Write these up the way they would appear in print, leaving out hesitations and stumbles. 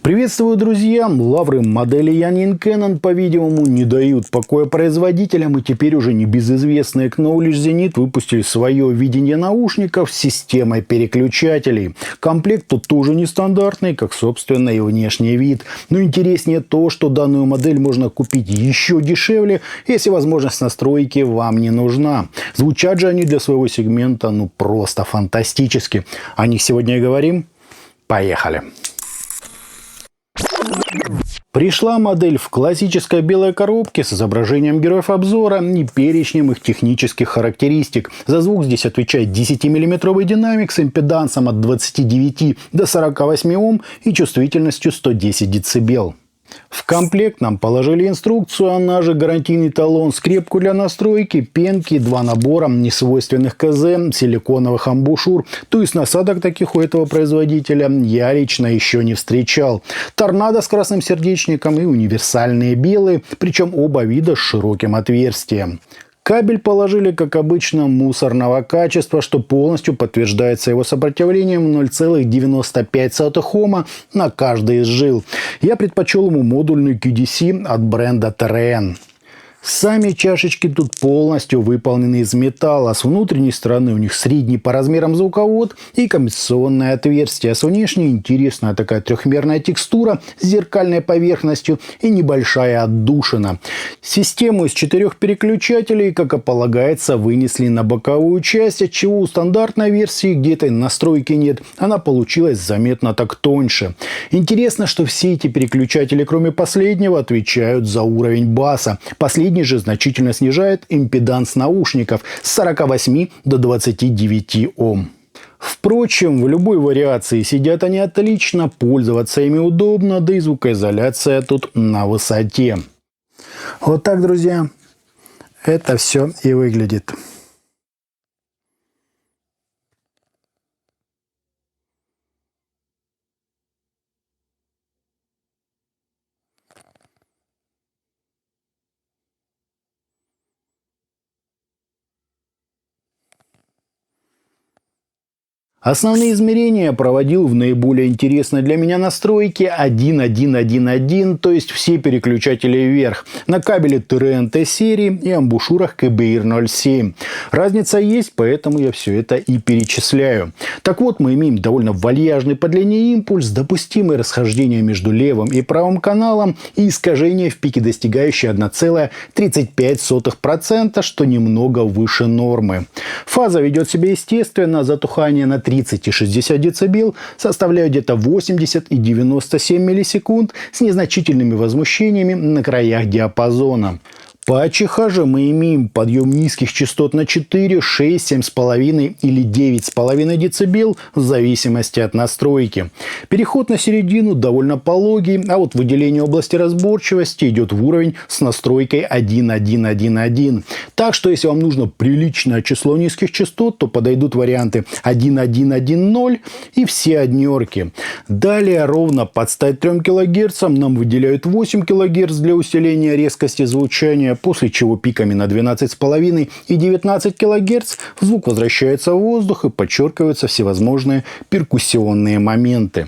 Приветствую, друзья! Лавры модели Yanning Canon, по-видимому, не дают покоя производителям, и теперь уже небезызвестные Knowledge Zenith выпустили свое видение наушников с системой переключателей. Комплект тут тоже нестандартный, как, собственно, и внешний вид. Но интереснее то, что данную модель можно купить еще дешевле, если возможность настройки вам не нужна. Звучат же они для своего сегмента просто фантастически. О них сегодня и говорим. Поехали! Пришла модель в классической белой коробке с изображением героев обзора и перечнем их технических характеристик. За звук здесь отвечает 10-мм динамик с импедансом от 29 до 48 Ом и чувствительностью 110 дБ. В комплект нам положили инструкцию, она же гарантийный талон, скрепку для настройки, пенки, 2 набора несвойственных КЗ, силиконовых амбушюр. То есть насадок таких у этого производителя я лично еще не встречал. Торнадо с красным сердечником и универсальные белые, причем оба вида с широким отверстием. Кабель положили, как обычно, мусорного качества, что полностью подтверждается его сопротивлением 0,95 Ома на каждый из жил. Я предпочел ему модульный QDC от бренда TRN. Сами чашечки тут полностью выполнены из металла. С внутренней стороны у них средний по размерам звуковод и компенсационное отверстие. С внешней интересная такая трехмерная текстура с зеркальной поверхностью и небольшая отдушина. Систему из 4 переключателей, как и полагается, вынесли на боковую часть, отчего у стандартной версии, где этой настройки нет, она получилась заметно так тоньше. Интересно, что все эти переключатели, кроме последнего, отвечают за уровень баса. Последний же значительно снижает импеданс наушников с 48 до 29 Ом. Впрочем, в любой вариации сидят они отлично, пользоваться ими удобно, да и звукоизоляция тут на высоте. Вот так, друзья, это все и выглядит. Основные измерения проводил в наиболее интересной для меня настройке 1.1.1.1, то есть все переключатели вверх, на кабеле TRN T-серии и амбушюрах KBR 07. Разница есть, поэтому я все это и перечисляю. Так вот, мы имеем довольно вальяжный по длине импульс, допустимые расхождения между левым и правым каналом и искажение в пике, достигающее 1,35%, что немного выше нормы. Фаза ведет себя естественно, затухание на 30 и 60 дБ составляют где-то 80 и 97 миллисекунд с незначительными возмущениями на краях диапазона. По АЧХ же мы имеем подъем низких частот на 4, 6, 7,5 или 9,5 дБ в зависимости от настройки. Переход на середину довольно пологий, а вот выделение области разборчивости идет в уровень с настройкой 1.1.1.1. Так что если вам нужно приличное число низких частот, то подойдут варианты 1.1.1.0 и все однерки. Далее ровно под стать 3 кГц нам выделяют 8 кГц для усиления резкости звучания, после чего пиками на 12,5 и 19 кГц звук возвращается в воздух и подчеркиваются всевозможные перкуссионные моменты.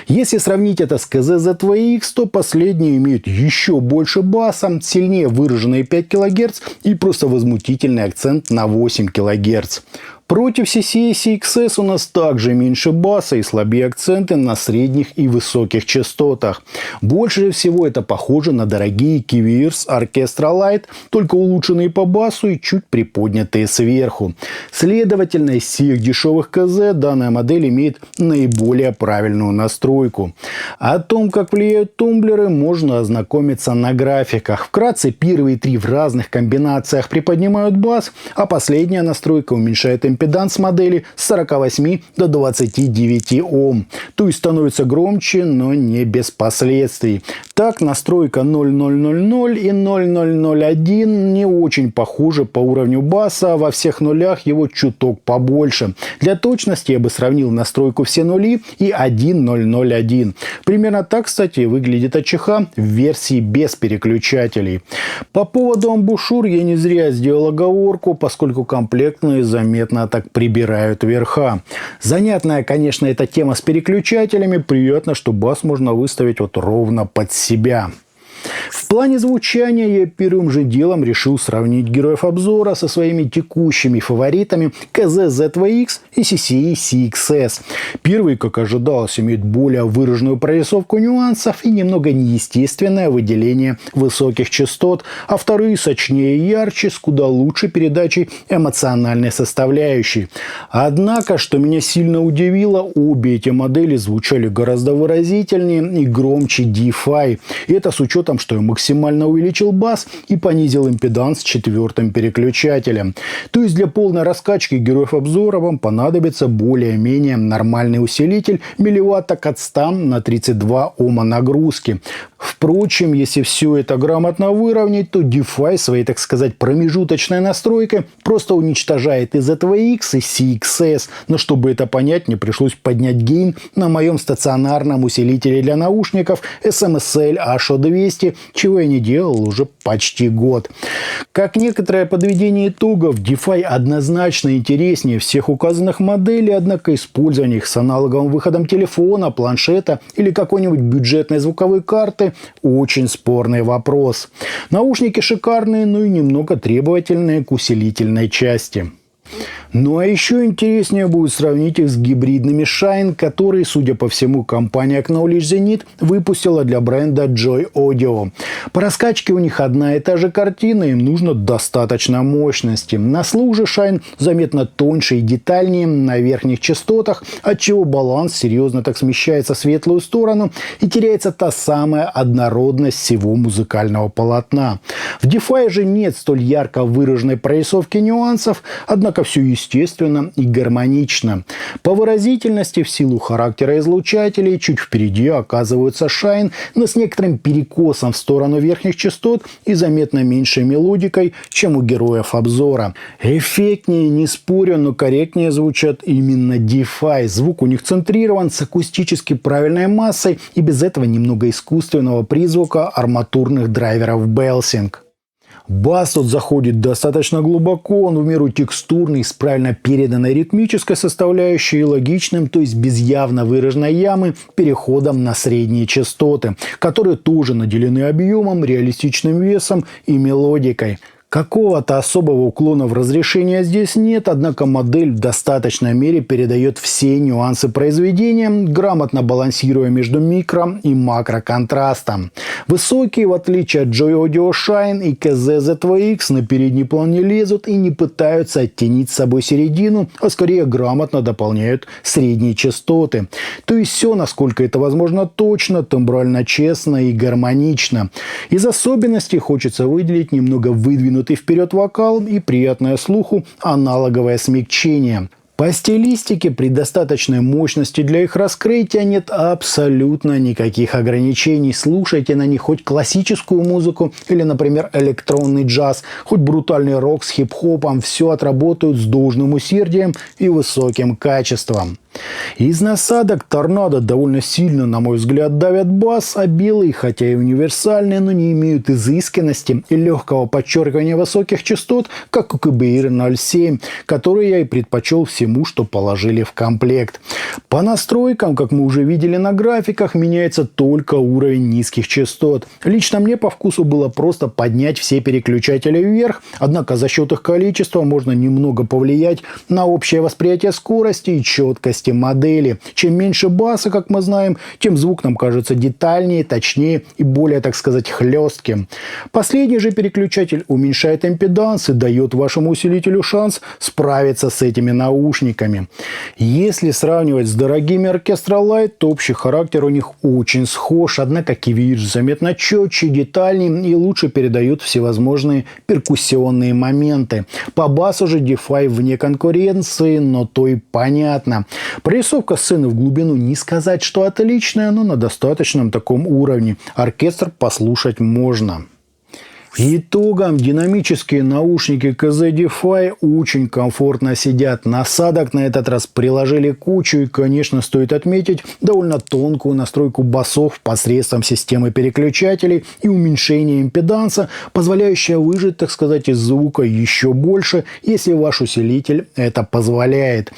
Если сравнить это с КЗ ZVX, то последние имеют еще больше баса, сильнее выраженные 5 кГц и просто возмутительный акцент на 8 кГц. Против CCS и XS у нас также меньше баса и слабее акценты на средних и высоких частотах. Больше всего это похоже на дорогие Kivers Orchestra Lite, только улучшенные по басу и чуть приподнятые сверху. Следовательно, из всех дешевых КЗ данная модель имеет наиболее правильную настройку. О том, как влияют тумблеры, можно ознакомиться на графиках. Вкратце, первые 3 в разных комбинациях приподнимают бас, а последняя настройка уменьшает импеданс модели с 48 до 29 Ом. То есть становится громче, но не без последствий. Так, настройка 0000 и 0001 не очень похожи по уровню баса, во всех нулях его чуток побольше. Для точности я бы сравнил настройку все нули и 1001. Примерно так, кстати, выглядит АЧХ в версии без переключателей. По поводу амбушюр я не зря сделал оговорку, поскольку комплектные заметно медленно так прибирают верха. Занятная, конечно, эта тема с переключателями. Приятно, что бас можно выставить вот ровно под себя. В плане звучания я первым же делом решил сравнить героев обзора со своими текущими фаворитами KZ-ZVX и CCE CXS. Первый, как ожидалось, имеет более выраженную прорисовку нюансов и немного неестественное выделение высоких частот, а вторые сочнее и ярче, с куда лучшей передачей эмоциональной составляющей. Однако, что меня сильно удивило, обе эти модели звучали гораздо выразительнее и громче DeFi. И это с учетом, что я максимально увеличил бас и понизил импеданс четвертым переключателем. То есть для полной раскачки героев обзора вам понадобится более-менее нормальный усилитель милливатток от 100 на 32 Ома нагрузки. Впрочем, если все это грамотно выровнять, то DeFi своей, так сказать, промежуточной настройкой просто уничтожает и ZVX, и CXS. Но чтобы это понять, мне пришлось поднять гейн на моем стационарном усилителе для наушников SMSL HO200, чего я не делал уже почти год. Как некоторое подведение итогов, DeFi однозначно интереснее всех указанных моделей, однако использование их с аналоговым выходом телефона, планшета или какой-нибудь бюджетной звуковой карты – очень спорный вопрос. Наушники шикарные, но и немного требовательные к усилительной части. Ну а еще интереснее будет сравнить их с гибридными Shine, которые, судя по всему, компания Knowledge Zenith выпустила для бренда Joy Audio. По раскачке у них одна и та же картина, им нужно достаточно мощности. На слух же Shine заметно тоньше и детальнее на верхних частотах, отчего баланс серьезно так смещается в светлую сторону и теряется та самая однородность всего музыкального полотна. В DeFi же нет столь ярко выраженной прорисовки нюансов, однако все естественно и гармонично. По выразительности, в силу характера излучателей, чуть впереди оказываются Shine, но с некоторым перекосом в сторону верхних частот и заметно меньшей мелодикой, чем у героев обзора. Эффектнее, не спорю, но корректнее звучат именно DeFi. Звук у них центрирован с акустически правильной массой и без этого немного искусственного призвука арматурных драйверов Belsing. Бас тут заходит достаточно глубоко, он в меру текстурный, с правильно переданной ритмической составляющей и логичным, то есть без явно выраженной ямы, переходом на средние частоты, которые тоже наделены объемом, реалистичным весом и мелодикой. Какого-то особого уклона в разрешение здесь нет, однако модель в достаточной мере передает все нюансы произведения, грамотно балансируя между микро- и макроконтрастом. Высокие, в отличие от Joy Audio Shine и KZ-ZVX, на передний план не лезут и не пытаются оттенить с собой середину, а скорее грамотно дополняют средние частоты. То есть все, насколько это возможно, точно, тембрально честно и гармонично. Из особенностей хочется выделить немного выдвинутый вперед вокал и приятное слуху аналоговое смягчение. По стилистике при достаточной мощности для их раскрытия нет абсолютно никаких ограничений. Слушайте на них хоть классическую музыку или, например, электронный джаз, хоть брутальный рок с хип-хопом, все отработают с должным усердием и высоким качеством. Из насадок торнадо довольно сильно, на мой взгляд, давят бас, а белые, хотя и универсальные, но не имеют изысканности и легкого подчеркивания высоких частот, как у KBR 07, который я и предпочел всему, что положили в комплект. По настройкам, как мы уже видели на графиках, меняется только уровень низких частот. Лично мне по вкусу было просто поднять все переключатели вверх, однако за счет их количества можно немного повлиять на общее восприятие скорости и четкости модели. Чем меньше баса, как мы знаем, тем звук нам кажется детальнее, точнее и более, так сказать, хлестким. Последний же переключатель уменьшает импеданс и дает вашему усилителю шанс справиться с этими наушниками. Если сравнивать с дорогими Orchestra Lite, то общий характер у них очень схож, однако KV заметно четче, детальнее и лучше передают всевозможные перкуссионные моменты. По басу же DeFi вне конкуренции, но то и понятно. Прорисовка сцены в глубину не сказать, что отличная, но на достаточном таком уровне. Оркестр послушать можно. Итогом динамические наушники KZ-Defy очень комфортно сидят. Насадок на этот раз приложили кучу, и, конечно, стоит отметить довольно тонкую настройку басов посредством системы переключателей и уменьшения импеданса, позволяющая выжать, так сказать, из звука еще больше, если ваш усилитель это позволяет.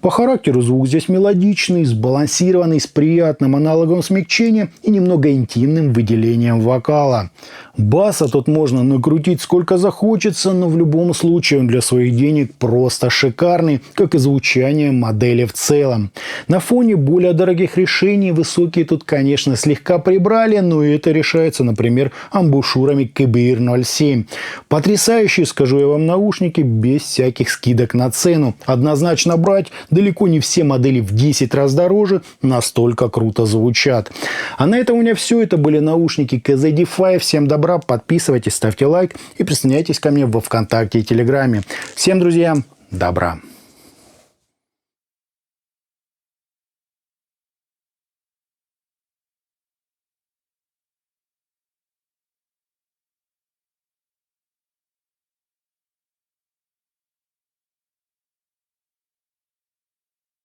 По характеру звук здесь мелодичный, сбалансированный, с приятным аналогом смягчения и немного интимным выделением вокала. Баса тут можно накрутить сколько захочется, но в любом случае он для своих денег просто шикарный, как и звучание модели в целом. На фоне более дорогих решений высокие тут, конечно, слегка прибрали, но это решается, например, амбушюрами KBR 07. Потрясающие, скажу я вам, наушники без всяких скидок на цену. Однозначно брать, далеко не все модели в 10 раз дороже настолько круто звучат. А на этом у меня все. Это были наушники KZ-Defy. Всем добра, подписывайтесь, ставьте лайк и присоединяйтесь ко мне во ВКонтакте и Телеграме. Всем, друзья, добра!